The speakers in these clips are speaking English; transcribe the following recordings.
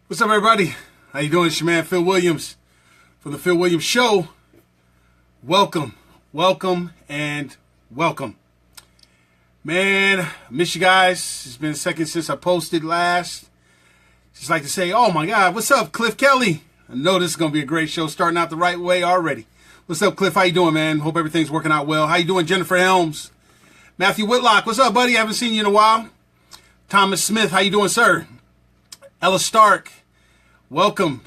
What's up, everybody? How you doing? It's your man, Phil Williams, from the Phil Williams Show. Welcome, and welcome. Man, I miss you guys. It's been a second since I posted last. Just like to say, oh my God, what's up, Cliff Kelly? I know this is going to be a great show, starting out the right way already. What's up, Cliff? How you doing, man? Hope everything's working out well. How you doing, Jennifer Helms? Matthew Whitlock, what's up, buddy? Haven't seen you in a while. Thomas Smith, how you doing, sir? Ella Stark, welcome.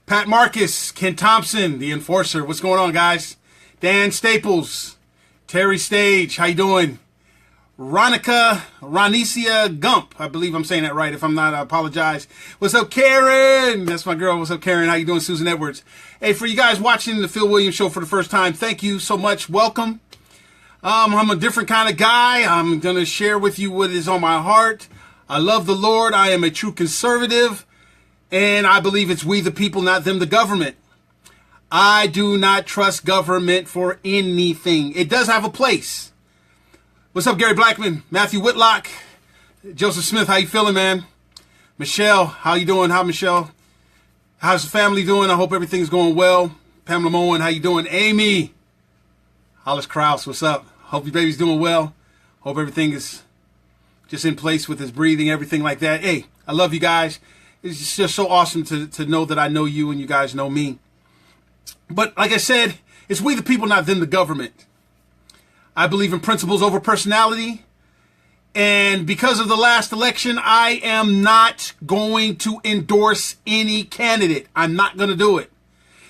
Pat Marcus, Ken Thompson, the enforcer. What's going on, guys? Dan Staples, Terry Stage, how you doing? Ronicia Gump, I believe I'm saying that right. If I'm not, I apologize. What's up, Karen? That's my girl. What's up, Karen? How you doing, Susan Edwards? Hey, for you guys watching the Phil Williams Show for the first time, thank you so much. Welcome. I'm a different kind of guy. I'm going to share with you what is on my heart. I love the Lord. I am a true conservative, and I believe it's we the people, not them the government. I do not trust government for anything. It does have a place. What's up, Gary Blackman? Matthew Whitlock? Joseph Smith, how you feeling, man? Michelle, how you doing? How, Michelle? How's the family doing? I hope everything's going well. Pamela Moen, how you doing? Amy, Hollis Krause, what's up? Hope your baby's doing well. Hope everything is just in place with his breathing, everything like that. Hey, I love you guys. It's just so awesome to know that I know you and you guys know me. But like I said, it's we the people, not them the government. I believe in principles over personality. And because of the last election, I am not going to endorse any candidate. I'm not going to do it.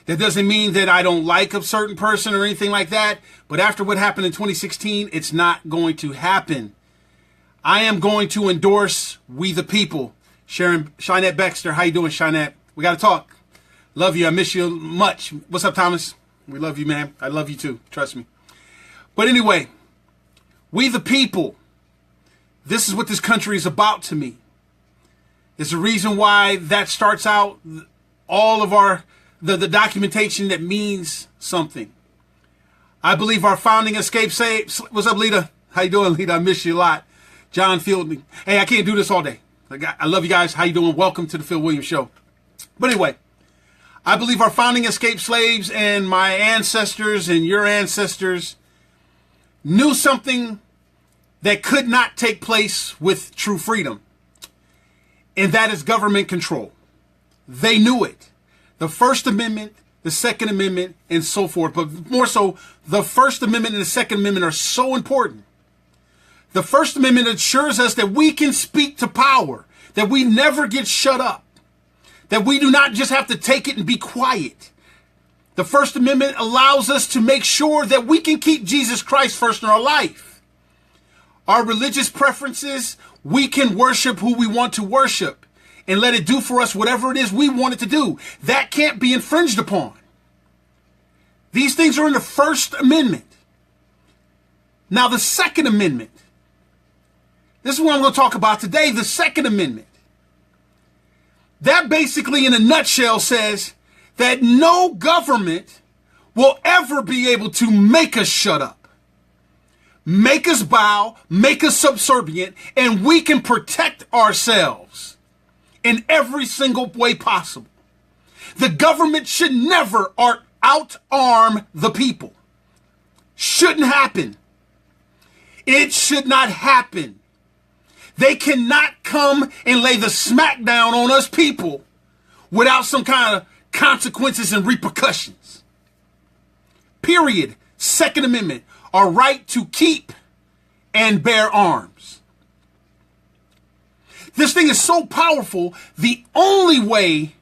That doesn't mean that I don't like a certain person or anything like that. But after what happened in 2016, it's not going to happen. I am going to endorse we the people. Shinette Baxter, how you doing, Shinette? We got to talk. Love you. I miss you much. What's up, Thomas? We love you, man. I love you too. Trust me. But anyway, we the people. This is what this country is about to me. It's the reason why that starts out all of the documentation that means something. I believe our founding escape saves. What's up, Lita? How you doing, Lita? I miss you a lot. John Fielding. Hey, I can't do this all day. I love you guys. How you doing? Welcome to the Phil Williams Show. But anyway, I believe our founding escaped slaves and my ancestors and your ancestors knew something that could not take place with true freedom. And that is government control. They knew it. The First Amendment, the Second Amendment, and so forth. But more so, the First Amendment and the Second Amendment are so important. The First Amendment assures us that we can speak to power, that we never get shut up, that we do not just have to take it and be quiet. The First Amendment allows us to make sure that we can keep Jesus Christ first in our life. Our religious preferences, we can worship who we want to worship and let it do for us whatever it is we want it to do. That can't be infringed upon. These things are in the First Amendment. Now, the Second Amendment. This is what I'm going to talk about today, the Second Amendment. That basically, in a nutshell, says that no government will ever be able to make us shut up, make us bow, make us subservient, and we can protect ourselves in every single way possible. The government should never out-arm the people. Shouldn't happen. It should not happen. They cannot come and lay the smackdown on us people without some kind of consequences and repercussions. Period. Second Amendment, our right to keep and bear arms. This thing is so powerful, the only way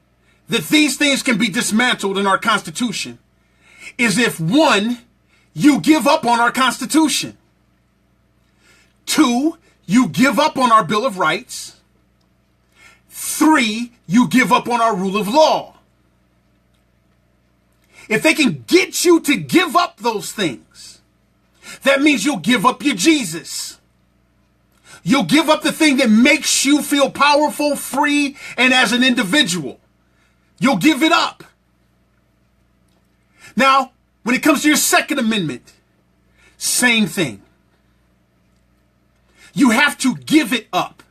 that these things can be dismantled in our Constitution is if, one, you give up on our Constitution. Two, you give up on our Bill of Rights. Three, you give up on our rule of law. If they can get you to give up those things, that means you'll give up your Jesus. You'll give up the thing that makes you feel powerful, free, and as an individual. You'll give it up. Now, when it comes to your Second Amendment, same thing. You have to give it up.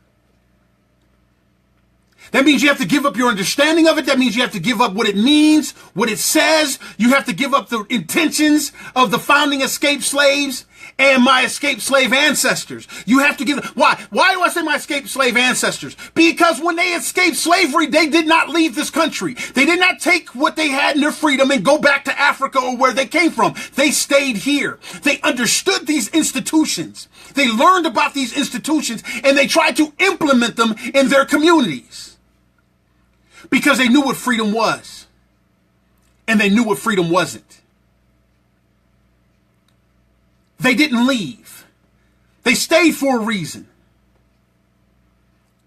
That means you have to give up your understanding of it. That means you have to give up what it means, what it says. You have to give up the intentions of the founding escaped slaves and my escaped slave ancestors. You have to give. Why? Why do I say my escaped slave ancestors? Because when they escaped slavery, they did not leave this country. They did not take what they had in their freedom and go back to Africa or where they came from. They stayed here. They understood these institutions. They learned about these institutions and they tried to implement them in their communities. Because they knew what freedom was. And they knew what freedom wasn't. They didn't leave. They stayed for a reason.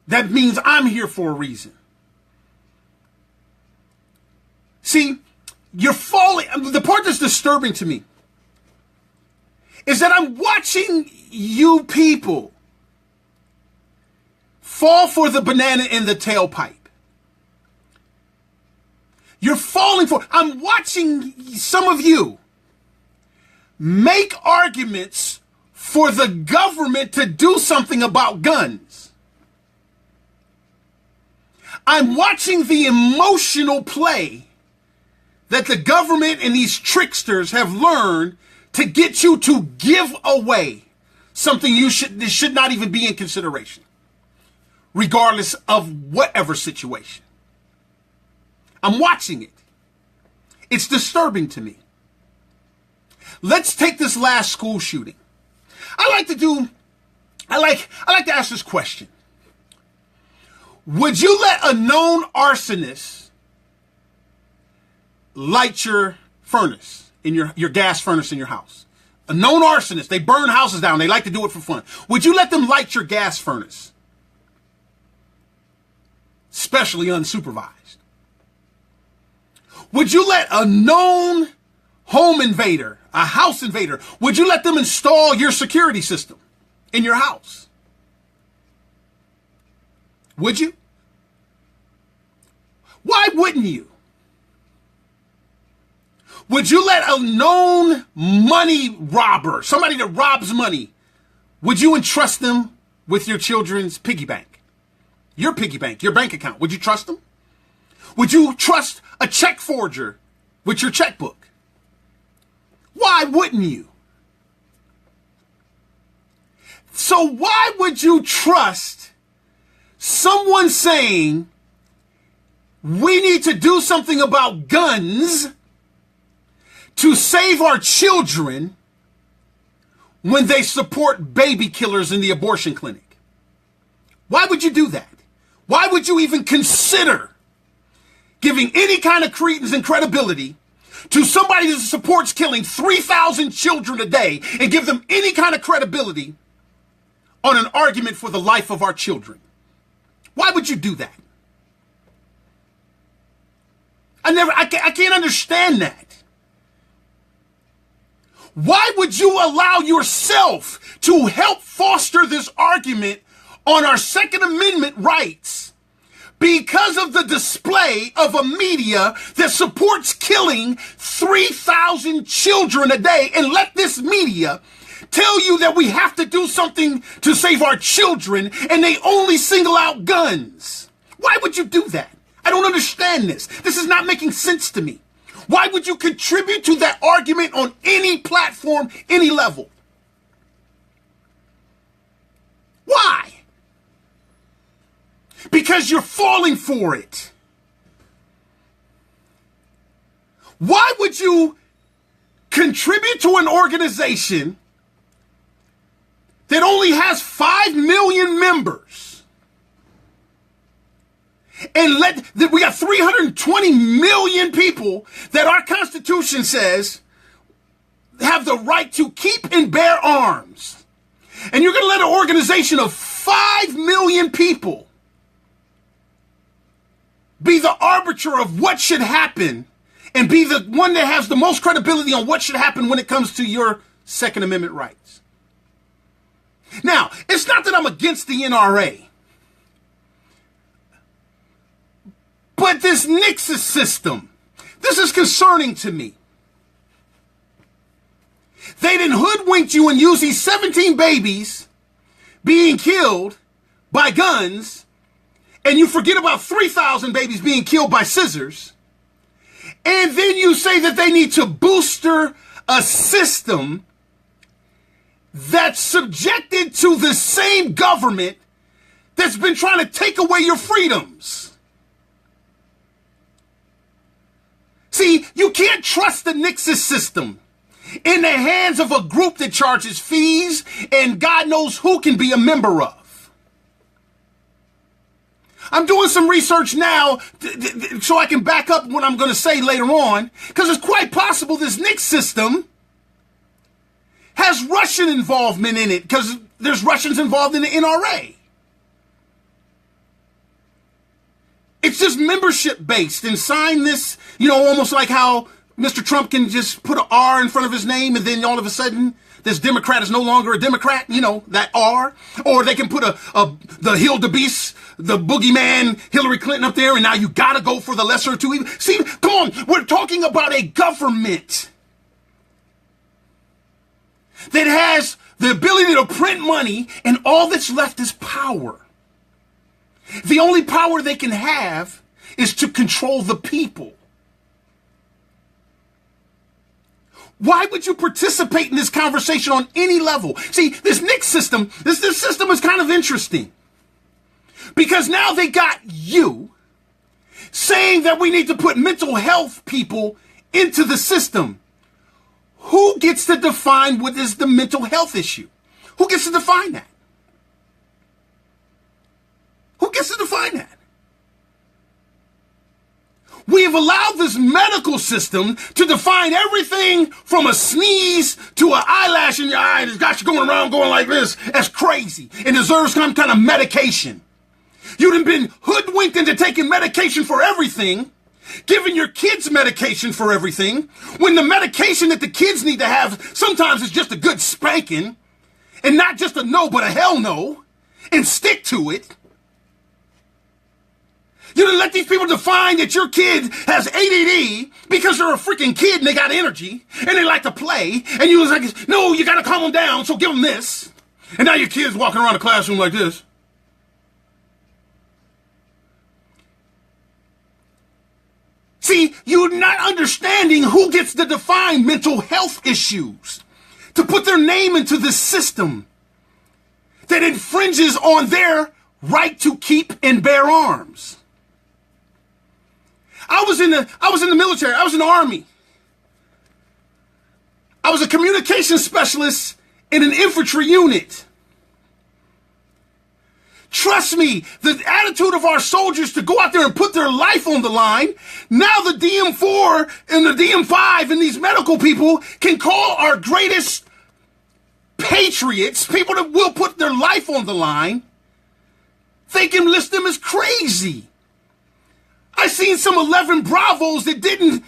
That means I'm here for a reason. See, you're falling. The part that's disturbing to me is that I'm watching you people fall for the banana in the tailpipe. You're falling for. I'm watching some of you make arguments for the government to do something about guns. I'm watching the emotional play that the government and these tricksters have learned to get you to give away something you should not even be in consideration, regardless of whatever situation. I'm watching it. It's disturbing to me. Let's take this last school shooting. I like to ask this question. Would you let a known arsonist light your furnace, in your gas furnace in your house? A known arsonist, they burn houses down. They like to do it for fun. Would you let them light your gas furnace? Especially unsupervised. Would you let a known home invader, a house invader, would you let them install your security system in your house? Would you? Why wouldn't you? Would you let a known money robber, somebody that robs money, would you entrust them with your children's piggy bank? Your piggy bank, your bank account. Would you trust them? Would you trust a check forger with your checkbook? Why wouldn't you? So why would you trust someone saying we need to do something about guns to save our children when they support baby killers in the abortion clinic? Why would you do that? Why would you even consider giving any kind of credence and credibility to somebody that supports killing 3,000 children a day and give them any kind of credibility on an argument for the life of our children? Why would you do that? I can't understand that. Why would you allow yourself to help foster this argument on our Second Amendment rights because of the display of a media that supports killing 3,000 children a day, and let this media tell you that we have to do something to save our children, and they only single out guns? Why would you do that? I don't understand this. This is not making sense to me. Why would you contribute to that argument on any platform, any level? Why? Because you're falling for it. Why would you contribute to an organization that only has 5 million members and we got 320 million people that our Constitution says have the right to keep and bear arms, and you're going to let an organization of 5 million people be the arbiter of what should happen and be the one that has the most credibility on what should happen when it comes to your Second Amendment rights? Now, it's not that I'm against the NRA, but this Nixon system, this is concerning to me. They done hoodwinked you and used these 17 babies being killed by guns and you forget about 3,000 babies being killed by scissors, and then you say that they need to booster a system that's subjected to the same government that's been trying to take away your freedoms. See, you can't trust the Nixon system in the hands of a group that charges fees and God knows who can be a member of. I'm doing some research now so I can back up what I'm going to say later on, because it's quite possible this Nixon system has Russian involvement in it, because there's Russians involved in the NRA. It's just membership based, and sign this, almost like how Mr. Trump can just put an R in front of his name and then all of a sudden this Democrat is no longer a Democrat, that R. Or they can put the Hildebeest, the boogeyman Hillary Clinton up there, and now you gotta go for the lesser of two evils. See, come on, we're talking about a government that has the ability to print money, and all that's left is power. The only power they can have is to control the people. Why would you participate in this conversation on any level? See, this Nixon system, this system is kind of interesting. Because now they got you saying that we need to put mental health people into the system. Who gets to define what is the mental health issue? Who gets to define that? Who gets to define that? We have allowed this medical system to define everything from a sneeze to an eyelash in your eye that's got you going around going like this as crazy and deserves some kind of medication. You've been hoodwinked into taking medication for everything, giving your kids medication for everything, when the medication that the kids need to have sometimes is just a good spanking, and not just a no, but a hell no, and stick to it. You didn't let these people define that your kid has ADD because they're a freaking kid and they got energy and they like to play. And you was like, no, you got to calm them down, so give them this. And now your kid's walking around the classroom like this. See, you're not understanding who gets to define mental health issues, to put their name into this system that infringes on their right to keep and bear arms. I was in the military. I was in the Army. I was a communications specialist in an infantry unit. Trust me, the attitude of our soldiers to go out there and put their life on the line, now the DM4 and the DM5 and these medical people can call our greatest patriots, people that will put their life on the line, they can list them as crazy. I seen some 11 Bravos that didn't,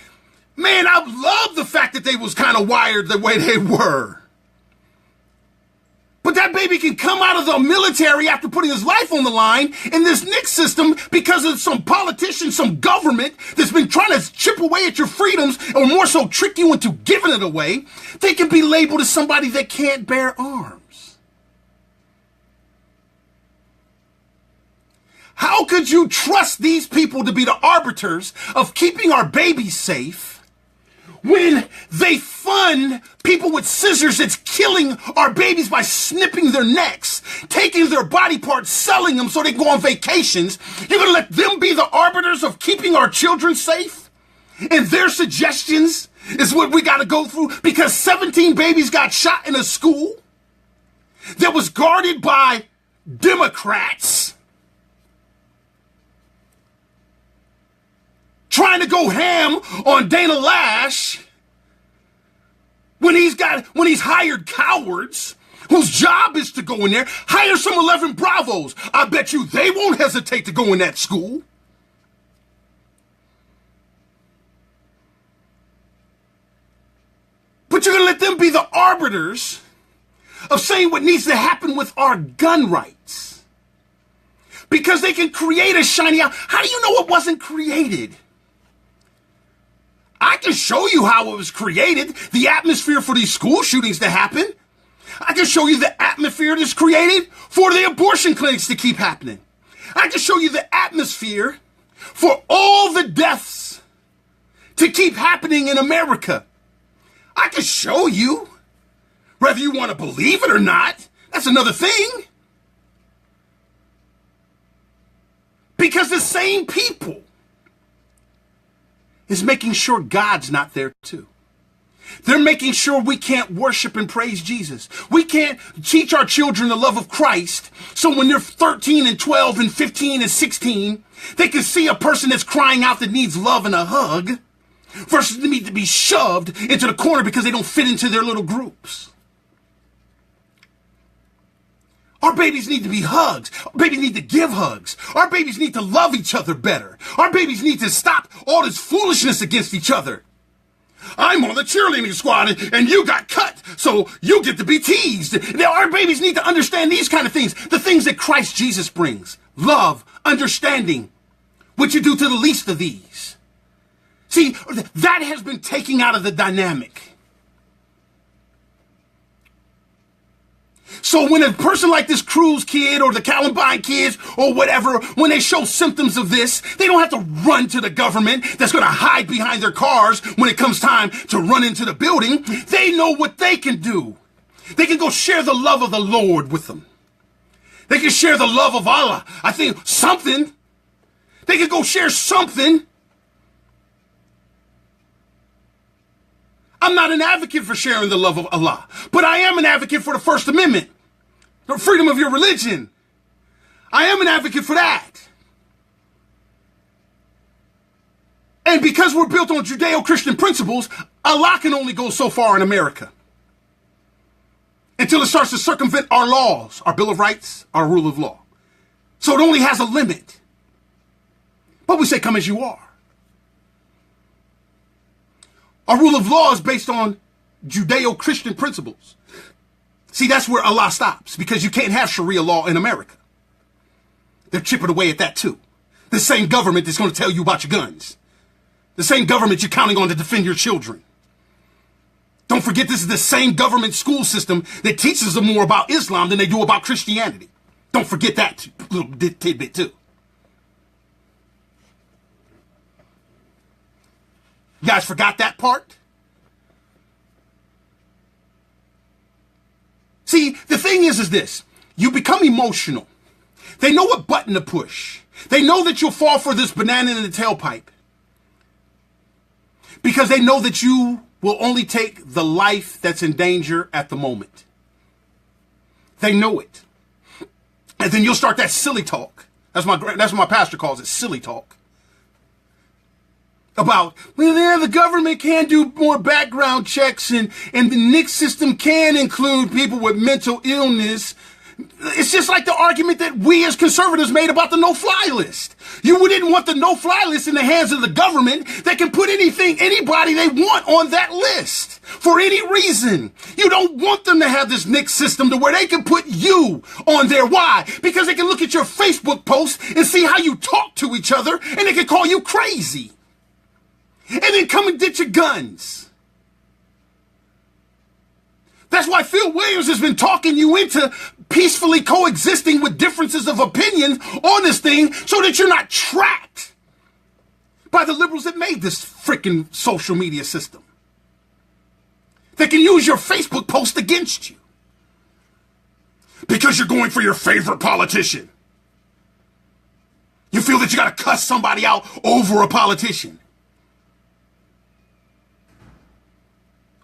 man, I love the fact that they was kind of wired the way they were. But that baby can come out of the military after putting his life on the line in this Nixon system because of some politician, some government that's been trying to chip away at your freedoms, or more so trick you into giving it away. They can be labeled as somebody that can't bear arms. How could you trust these people to be the arbiters of keeping our babies safe when they fund people with scissors that's killing our babies by snipping their necks, taking their body parts, selling them so they can go on vacations? You're going to let them be the arbiters of keeping our children safe? And their suggestions is what we got to go through because 17 babies got shot in a school that was guarded by Democrats trying to go ham on Dana Lash when he's hired cowards whose job is to go in there, hire some 11 Bravos. I bet you they won't hesitate to go in that school. But you're going to let them be the arbiters of saying what needs to happen with our gun rights. Because they can create a shiny... How do you know it wasn't created? I can show you how it was created, the atmosphere for these school shootings to happen. I can show you the atmosphere that's created for the abortion clinics to keep happening. I can show you the atmosphere for all the deaths to keep happening in America. I can show you. Whether you want to believe it or not, that's another thing. Because the same people is making sure God's not there too. They're making sure we can't worship and praise Jesus. We can't teach our children the love of Christ. So when they're 13 and 12 and 15 and 16, they can see a person that's crying out that needs love and a hug versus they need to be shoved into the corner because they don't fit into their little groups. Our babies need to be hugged. Our babies need to give hugs. Our babies need to love each other better. Our babies need to stop all this foolishness against each other. I'm on the cheerleading squad and you got cut, so you get to be teased. Now, our babies need to understand these kind of things, the things that Christ Jesus brings. Love, understanding, what you do to the least of these. See, that has been taken out of the dynamic. So when a person like this Cruz kid or the Columbine kids or whatever, when they show symptoms of this, they don't have to run to the government that's going to hide behind their cars when it comes time to run into the building. They know what they can do. They can go share the love of the Lord with them. They can share the love of Allah. I think something. They can go share something. I'm not an advocate for sharing the love of Allah, but I am an advocate for the First Amendment, the freedom of your religion. I am an advocate for that. And because we're built on Judeo-Christian principles, Allah can only go so far in America until it starts to circumvent our laws, our Bill of Rights, our rule of law. So it only has a limit. But we say, come as you are. Our rule of law is based on Judeo-Christian principles. See, that's where Allah stops, because you can't have Sharia law in America. They're chipping away at that too. The same government that's going to tell you about your guns. The same government you're counting on to defend your children. Don't forget, this is the same government school system that teaches them more about Islam than they do about Christianity. Don't forget that little tidbit too. You guys forgot that part? See, the thing is this. You become emotional. They know what button to push. They know that you'll fall for this banana in the tailpipe. Because they know that you will only take the life that's in danger at the moment. They know it. And then you'll start that silly talk. That's what my pastor calls it, silly talk. About, well, yeah, the government can do more background checks and the NICS system can include people with mental illness. It's just like the argument that we as conservatives made about the no-fly list. You wouldn't want the no-fly list in the hands of the government that can put anybody they want on that list for any reason. You don't want them to have this NICS system to where they can put you on there. Why? Because they can look at your Facebook posts and see how you talk to each other, and they can call you crazy. And then come and get your guns. That's why Phil Williams has been talking you into peacefully coexisting with differences of opinion on this thing so that you're not trapped by the liberals that made this freaking social media system. They can use your Facebook post against you because you're going for your favorite politician. You feel that you got to cuss somebody out over a politician.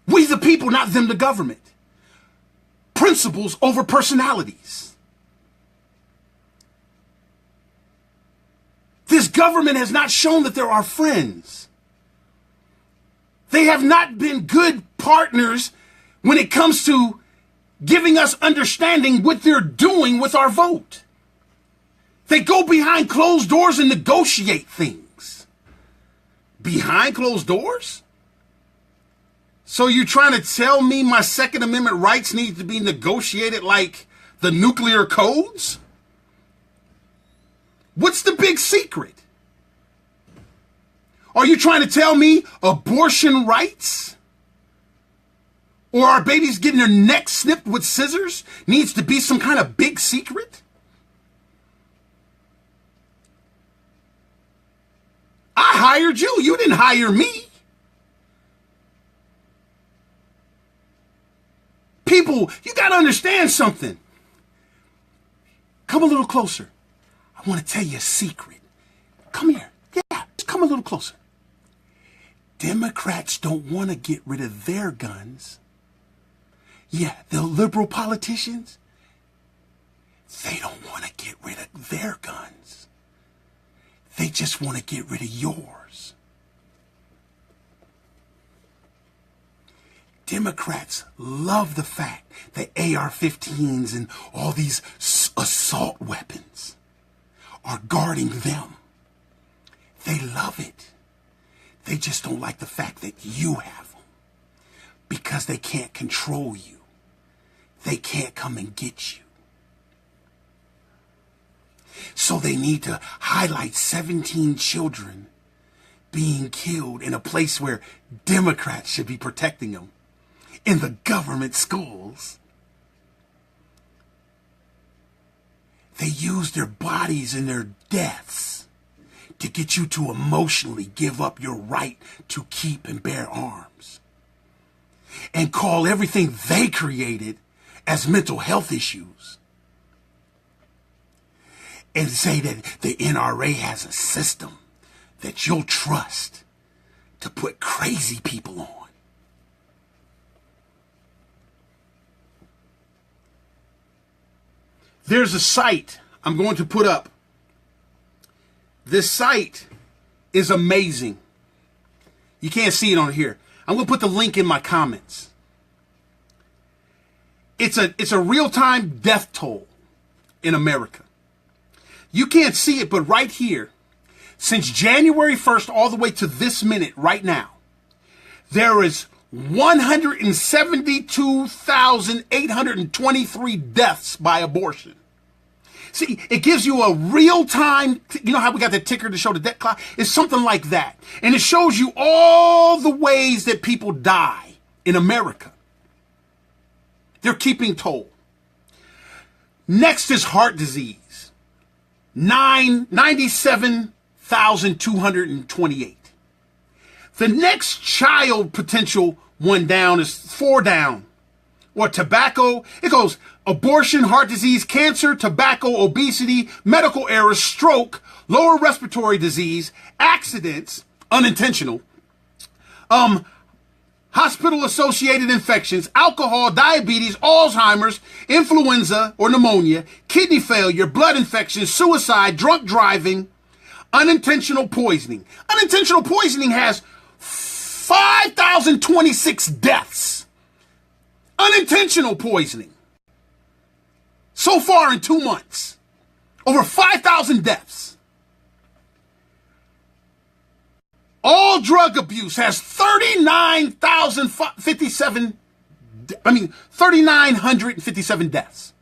We the people, not them the government. Principles over personalities. This government has not shown that they're our friends. They have not been good partners when it comes to giving us understanding what they're doing with our vote. They go behind closed doors and negotiate things. Behind closed doors? So you're trying to tell me my Second Amendment rights need to be negotiated like the nuclear codes? What's the big secret? Are you trying to tell me abortion rights or our babies getting their necks snipped with scissors needs to be some kind of big secret? I hired you. You didn't hire me. People, you got to understand something. Come a little closer. I want to tell you a secret. Come here. Yeah, just come a little closer. Democrats don't want to get rid of their guns. Yeah, the liberal politicians, they don't want to get rid of their guns. They just want to get rid of yours. Democrats love the fact that AR-15s and all these assault weapons are guarding them. They love it. They just don't like the fact that you have them because they can't control you. They can't come and get you. So they need to highlight 17 children being killed in a place where Democrats should be protecting them, in the government schools. They use their bodies and their deaths to get you to emotionally give up your right to keep and bear arms, and call everything they created as mental health issues, and say that the NRA has a system that you'll trust to put crazy people on. There's a site I'm going to put up. This site is amazing. You can't see it on here. I'm going to put the link in my comments. It's a real-time death toll in America. You can't see it, but right here, since January 1st all the way to this minute right now, there is 172,823 deaths by abortion. See, it gives you a real-time, you know how we got the ticker to show the death clock? It's something like that. And it shows you all the ways that people die in America. They're keeping toll. Next is heart disease. 97,228. The next child potential one down is 4 down. Or tobacco, it goes abortion, heart disease, cancer, tobacco, obesity, medical errors, stroke, lower respiratory disease, accidents, unintentional, hospital-associated infections, alcohol, diabetes, Alzheimer's, influenza or pneumonia, kidney failure, blood infection, suicide, drunk driving, unintentional poisoning. Unintentional poisoning has 5,026 deaths. Unintentional poisoning. So far in 2 months, over 5,000 deaths. All drug abuse has 3,957 deaths.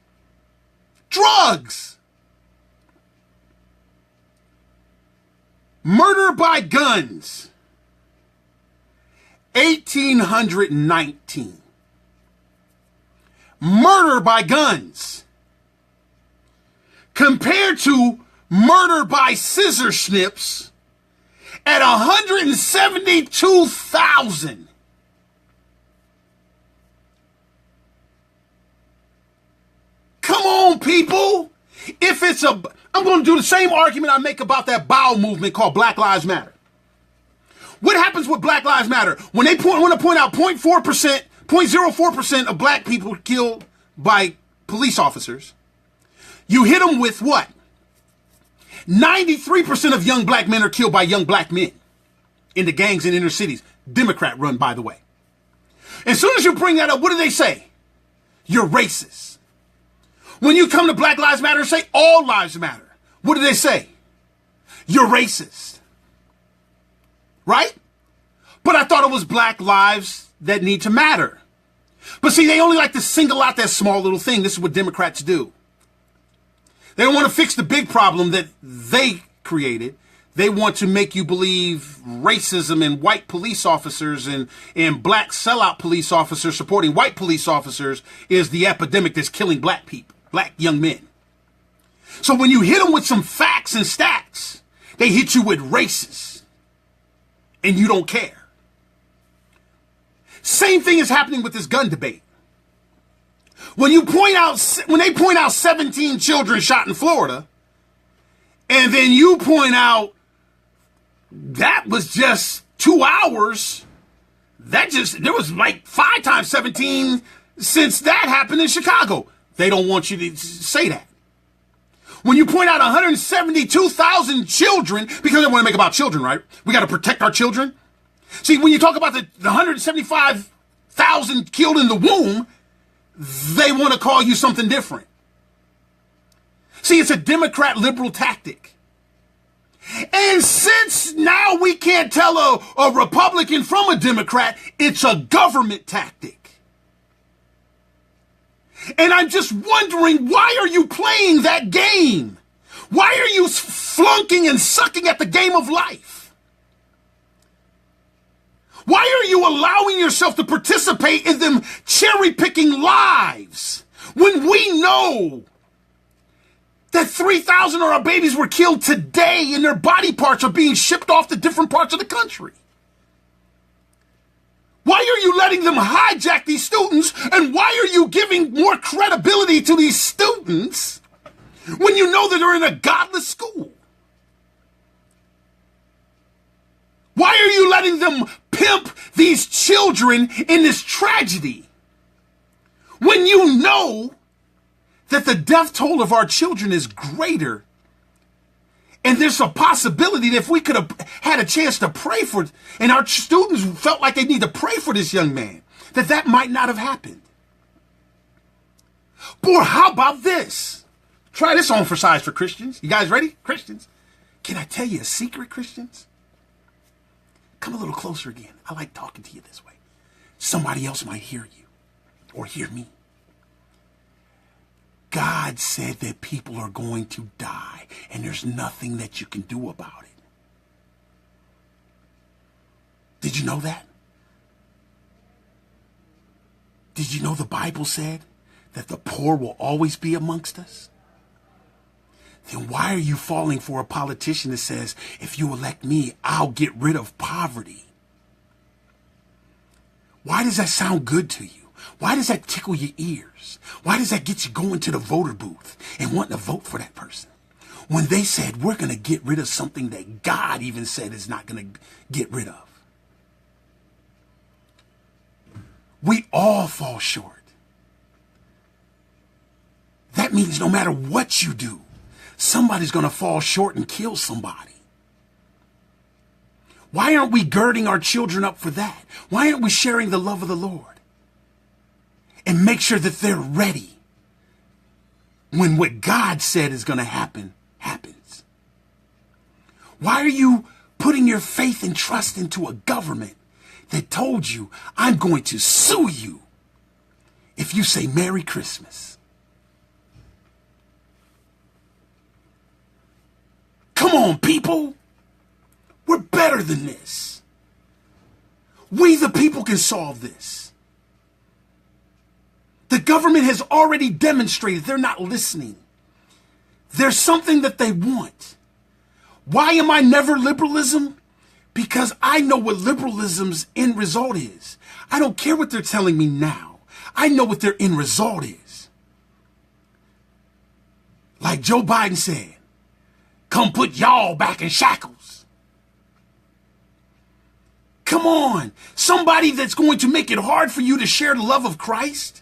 Drugs. Murder by guns, 1,819. Murder by guns compared to murder by scissor snips at 172,000. Come on, people. I'm going to do the same argument I make about that bowel movement called Black Lives Matter. What happens with Black Lives Matter? When they want to point out 0.04% of black people killed by police officers, you hit them with what? 93% of young black men are killed by young black men in the gangs in inner cities. Democrat run, by the way. As soon as you bring that up, what do they say? You're racist. When you come to Black Lives Matter and say all lives matter, what do they say? You're racist. Right? But I thought it was black lives that need to matter. But see, they only like to single out that small little thing. This is what Democrats do. They don't want to fix the big problem that they created. They want to make you believe racism and white police officers and black sellout police officers supporting white police officers is the epidemic that's killing black people, black young men. So when you hit them with some facts and stats, they hit you with racist. and you don't care. Same thing is happening with this gun debate. When they point out 17 children shot in Florida, and then you point out that was just 2 hours, there was like 5 times 17 since that happened in Chicago. They don't want you to say that. When you point out 172,000 children, because they want to make about children, right? We got to protect our children. See, when you talk about the 175,000 killed in the womb, they want to call you something different. See, it's a Democrat liberal tactic. And since now we can't tell a Republican from a Democrat, it's a government tactic. And I'm just wondering, why are you playing that game? Why are you flunking and sucking at the game of life? Why are you allowing yourself to participate in them cherry-picking lives when we know that 3,000 of our babies were killed today and their body parts are being shipped off to different parts of the country? Why are you letting them hijack these students? And why are you giving more credibility to these students when you know that they're in a godless school? Why are you letting them pimp these children in this tragedy when you know that the death toll of our children is greater? And there's a possibility that if we could have had a chance to pray for, and our students felt like they need to pray for this young man, that might not have happened. Boy, how about this? Try this on for size for Christians. You guys ready? Christians. Can I tell you a secret, Christians? Come a little closer again. I like talking to you this way. Somebody else might hear you or hear me. God said that people are going to die, and there's nothing that you can do about it. Did you know that? Did you know the Bible said that the poor will always be amongst us? Then why are you falling for a politician that says, if you elect me, I'll get rid of poverty? Why does that sound good to you? Why does that tickle your ears? Why does that get you going to the voter booth and wanting to vote for that person? When they said, we're going to get rid of something that God even said is not going to get rid of. We all fall short. That means no matter what you do, somebody's going to fall short and kill somebody. Why aren't we girding our children up for that? Why aren't we sharing the love of the Lord? And make sure that they're ready when what God said is going to happen, happens. Why are you putting your faith and trust into a government that told you, I'm going to sue you if you say Merry Christmas? Come on, people. We're better than this. We, the people, can solve this. The government has already demonstrated they're not listening. There's something that they want. Why am I never liberalism? Because I know what liberalism's end result is. I don't care what they're telling me now. I know what their end result is. Like Joe Biden said, come put y'all back in shackles. Come on, somebody that's going to make it hard for you to share the love of Christ.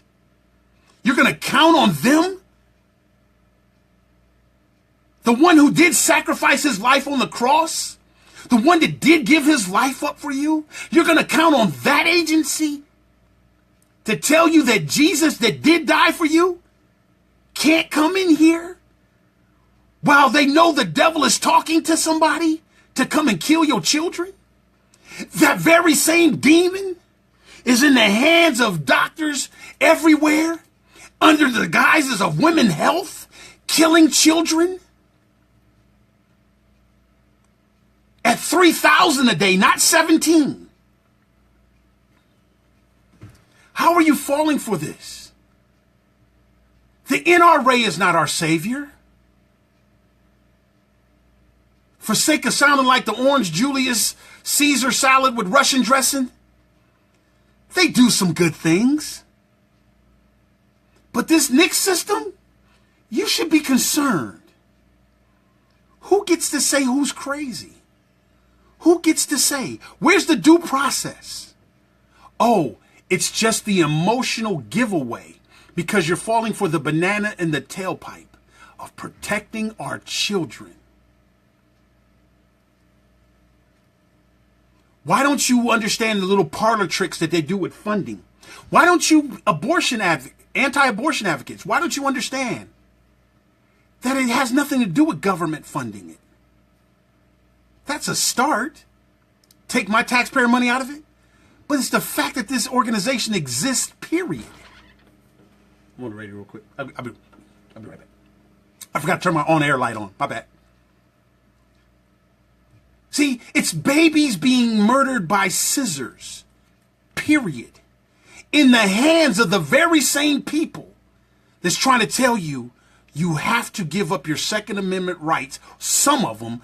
You're going to count on them? The one who did sacrifice his life on the cross? The one that did give his life up for you? You're going to count on that agency to tell you that Jesus that did die for you can't come in here while they know the devil is talking to somebody to come and kill your children? That very same demon is in the hands of doctors everywhere under the guises of women's health, killing children at 3,000 a day, not 17. How are you falling for this? The NRA is not our savior. for sake of sounding like the orange Julius Caesar salad with Russian dressing. They do some good things. But this NICS system, you should be concerned. Who gets to say who's crazy? Who gets to say? Where's the due process? Oh, it's just the emotional giveaway because you're falling for the banana in the tailpipe of protecting our children. Why don't you understand the little parlor tricks that they do with funding? Why don't you anti-abortion advocates, why don't you understand that it has nothing to do with government funding it? That's a start. Take my taxpayer money out of it. But it's the fact that this organization exists, period. I'm on the radio real quick. I'll be right back. I forgot to turn my on-air light on. My bad. See, it's babies being murdered by scissors, period. In the hands of the very same people that's trying to tell you, you have to give up your Second Amendment rights, some of them,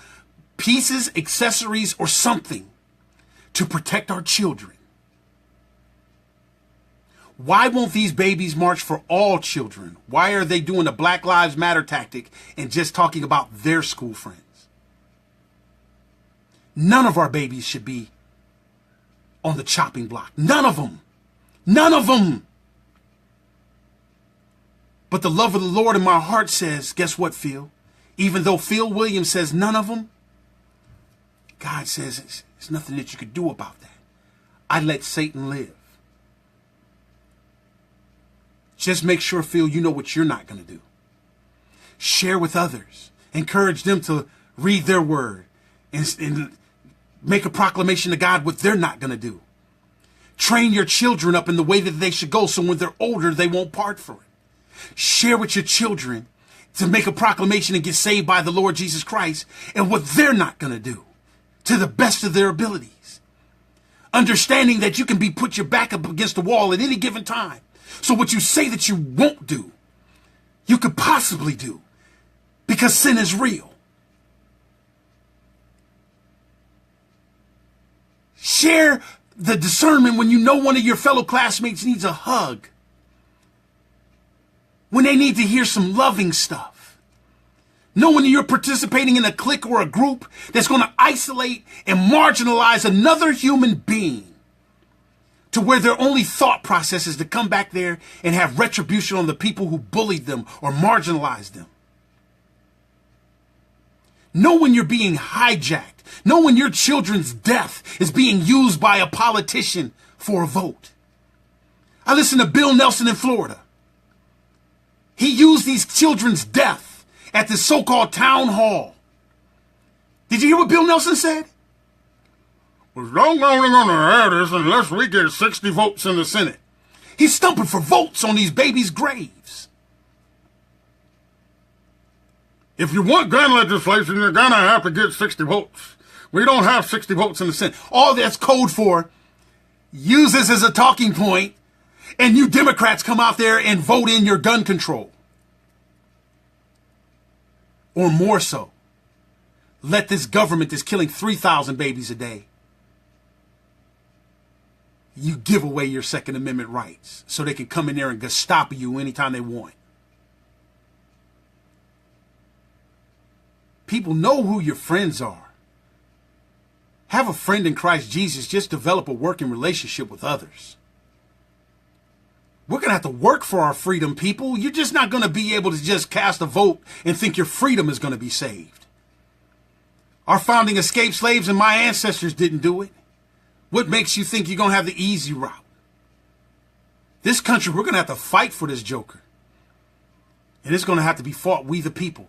pieces, accessories, or something, to protect our children. Why won't these babies march for all children? Why are they doing the Black Lives Matter tactic and just talking about their school friends? None of our babies should be on the chopping block. None of them. None of them. But the love of the Lord in my heart says, guess what, Phil? Even though Phil Williams says none of them, God says there's nothing that you could do about that. I let Satan live. Just make sure, Phil, you know what you're not going to do. Share with others. Encourage them to read their word and make a proclamation to God what they're not going to do. Train your children up in the way that they should go so when they're older, they won't part from it. Share with your children to make a proclamation and get saved by the Lord Jesus Christ and what they're not going to do to the best of their abilities. Understanding that you can be put your back up against the wall at any given time. So what you say that you won't do, you could possibly do because sin is real. Share the discernment when you know one of your fellow classmates needs a hug. When they need to hear some loving stuff. Know when you're participating in a clique or a group that's going to isolate and marginalize another human being to where their only thought process is to come back there and have retribution on the people who bullied them or marginalized them. Know when you're being hijacked. Know when your children's death is being used by a politician for a vote. I listened to Bill Nelson in Florida. He used these children's death at the so-called town hall. Did you hear what Bill Nelson said? Well, don't only going to have this unless we get 60 votes in the Senate. He's stumping for votes on these babies' graves. If you want gun legislation, you're going to have to get 60 votes. We don't have 60 votes in the Senate. All that's code for, use this as a talking point, and you Democrats come out there and vote in your gun control. Or more so, let this government that's killing 3,000 babies a day, you give away your Second Amendment rights so they can come in there and Gestapo you anytime they want. People know who your friends are. Have a friend in Christ Jesus. Just develop a working relationship with others. We're going to have to work for our freedom, people. You're just not going to be able to just cast a vote and think your freedom is going to be saved. Our founding escaped slaves and my ancestors didn't do it. What makes you think you're going to have the easy route? This country, we're going to have to fight for this joker. And it's going to have to be fought, we the people,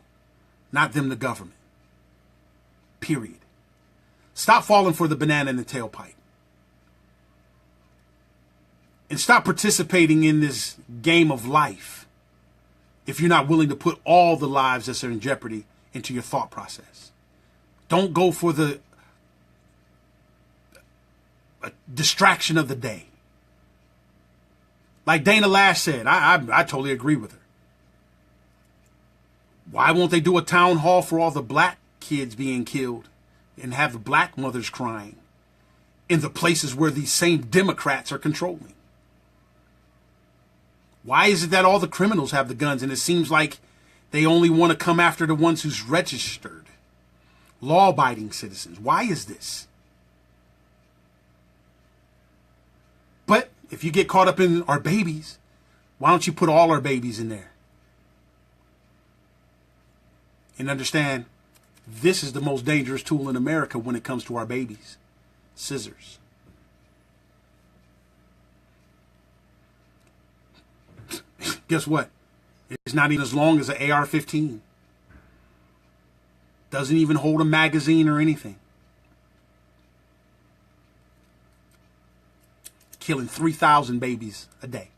not them the government. Period. Stop falling for the banana in the tailpipe. And stop participating in this game of life if you're not willing to put all the lives that are in jeopardy into your thought process. Don't go for the distraction of the day. Like Dana Lash said, I totally agree with her. Why won't they do a town hall for all the black kids being killed and have the black mothers crying in the places where these same Democrats are controlling? Why is it that all the criminals have the guns and it seems like they only want to come after the ones who's registered, law-abiding citizens? Why is this? But if you get caught up in our babies, why don't you put all our babies in there? And understand, this is the most dangerous tool in America when it comes to our babies. Scissors. Guess what? It's not even as long as an AR-15. Doesn't even hold a magazine or anything. Killing 3,000 babies a day.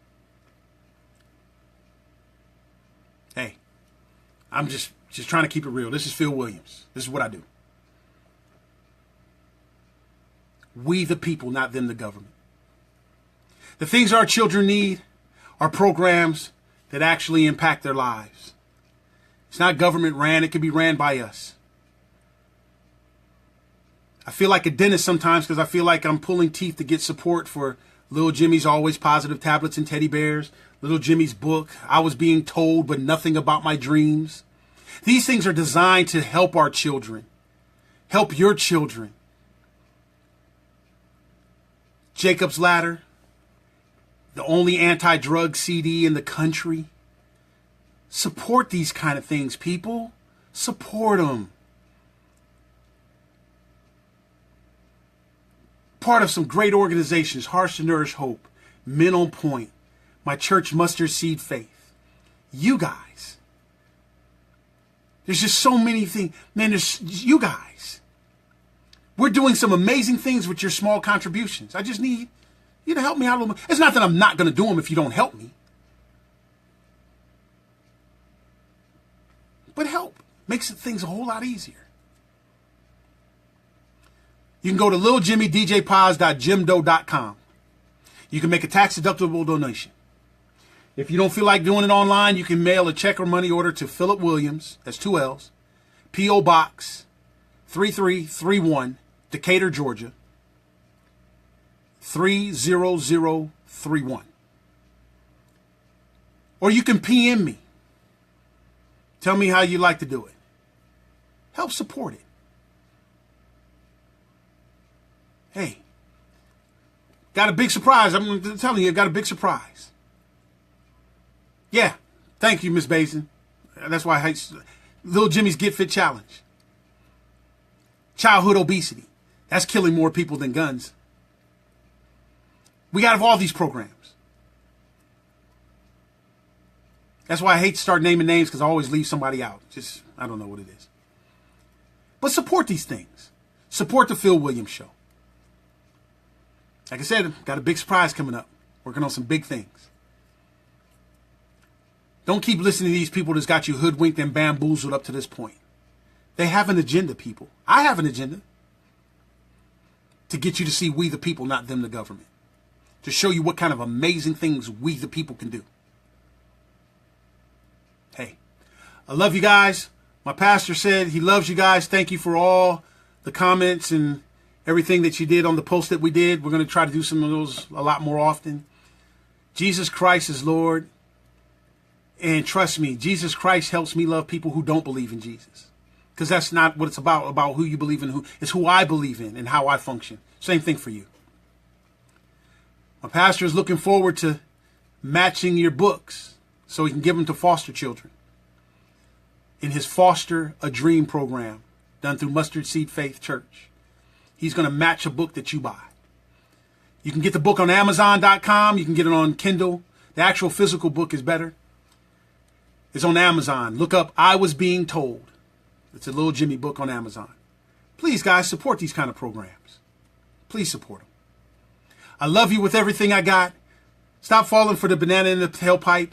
Hey, I'm just trying to keep it real. This is Phil Williams. This is what I do. We the people, not them the government. The things our children need are programs that actually impact their lives. It's not government ran. It can be ran by us. I feel like a dentist sometimes because I feel like I'm pulling teeth to get support for Little Jimmy's Always Positive tablets and teddy bears, Little Jimmy's book, I Was Being Told But Nothing About My Dreams. These things are designed to help our children, help your children. Jacob's Ladder, the only anti-drug CD in the country. Support these kind of things, people. Support them. Part of some great organizations, Hearts to Nourish Hope, Men on Point, my church, Mustard Seed Faith. You guys. There's just so many things. Man, there's you guys. We're doing some amazing things with your small contributions. I just need you to help me out a little bit. It's not that I'm not going to do them if you don't help me. But help makes things a whole lot easier. You can go to littlejimmydjpaz.jimdo.com. You can make a tax-deductible donation. If you don't feel like doing it online, you can mail a check or money order to Philip Williams, that's 2 L's, P.O. Box 3331, Decatur, Georgia, 30031. Or you can PM me. Tell me how you'd like to do it. Help support it. Hey, got a big surprise. I'm telling you, I've got a big surprise. Yeah, thank you, Miss Basin. That's why I hate Little Jimmy's Get Fit Challenge. Childhood obesity. That's killing more people than guns. We got to have all these programs. That's why I hate to start naming names because I always leave somebody out. Just, I don't know what it is. But support these things. Support the Phil Williams Show. Like I said, got a big surprise coming up. Working on some big things. Don't keep listening to these people that's got you hoodwinked and bamboozled up to this point. They have an agenda, people. I have an agenda. To get you to see we the people, not them the government. To show you what kind of amazing things we the people can do. Hey, I love you guys. My pastor said he loves you guys. Thank you for all the comments and everything that you did on the post that we did. We're going to try to do some of those a lot more often. Jesus Christ is Lord. And trust me, Jesus Christ helps me love people who don't believe in Jesus. Because that's not what it's about who you believe in. It's who I believe in and how I function. Same thing for you. My pastor is looking forward to matching your books so he can give them to foster children in his Foster a Dream program done through Mustard Seed Faith Church. He's going to match a book that you buy. You can get the book on Amazon.com. You can get it on Kindle. The actual physical book is better. It's on Amazon. Look up I Was Being Told. It's a Little Jimmy book on Amazon. Please, guys, support these kind of programs. Please support them. I love you with everything I got. Stop falling for the banana in the tailpipe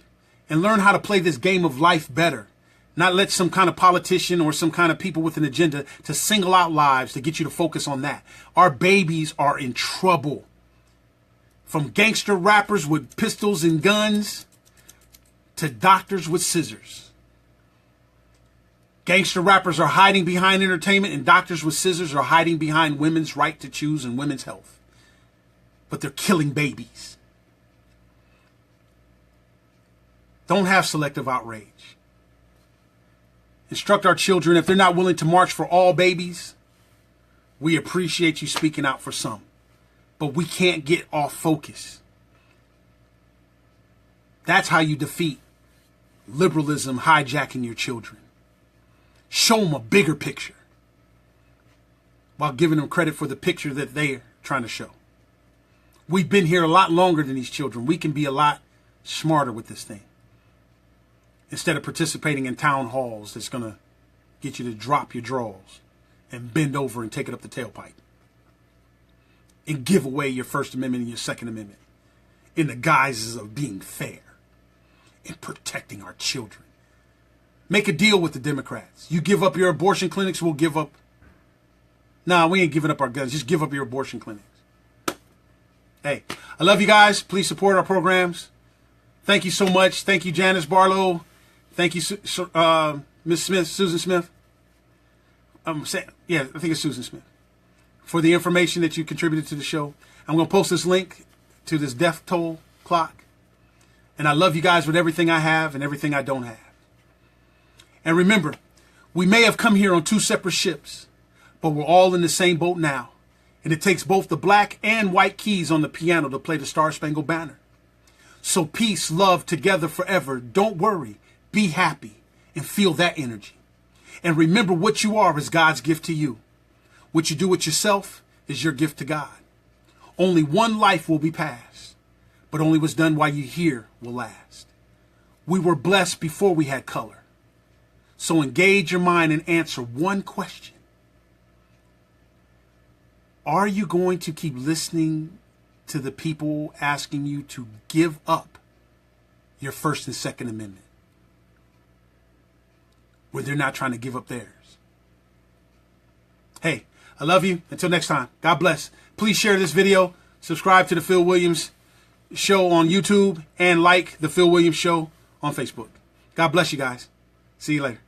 and learn how to play this game of life better. Not let some kind of politician or some kind of people with an agenda to single out lives to get you to focus on that. Our babies are in trouble. From gangster rappers with pistols and guns to doctors with scissors. Gangster rappers are hiding behind entertainment, and doctors with scissors are hiding behind women's right to choose and women's health. But they're killing babies. Don't have selective outrage. Instruct our children, if they're not willing to march for all babies, we appreciate you speaking out for some. But we can't get off focus. That's how you defeat liberalism hijacking your children. Show them a bigger picture while giving them credit for the picture that they're trying to show. We've been here a lot longer than these children. We can be a lot smarter with this thing. Instead of participating in town halls that's going to get you to drop your drawers and bend over and take it up the tailpipe and give away your First Amendment and your Second Amendment in the guises of being fair and protecting our children. Make a deal with the Democrats. You give up your abortion clinics, we'll give up. Nah, we ain't giving up our guns. Just give up your abortion clinics. Hey, I love you guys. Please support our programs. Thank you so much. Thank you, Janice Barlow. Thank you, Miss Smith, Susan Smith. I think it's Susan Smith, for the information that you contributed to the show. I'm going to post this link to this death toll clock. And I love you guys with everything I have and everything I don't have. And remember, we may have come here on two separate ships, but we're all in the same boat now. And it takes both the black and white keys on the piano to play the Star Spangled Banner. So peace, love, together forever. Don't worry. Be happy and feel that energy. And remember, what you are is God's gift to you. What you do with yourself is your gift to God. Only one life will be passed, but only what's done while you're here will last. We were blessed before we had color. So engage your mind and answer one question. Are you going to keep listening to the people asking you to give up your First and Second Amendment, where they're not trying to give up theirs? Hey, I love you. Until next time, God bless. Please share this video, subscribe to the Phil Williams Show on YouTube, and like the Phil Williams Show on Facebook. God bless you guys. See you later.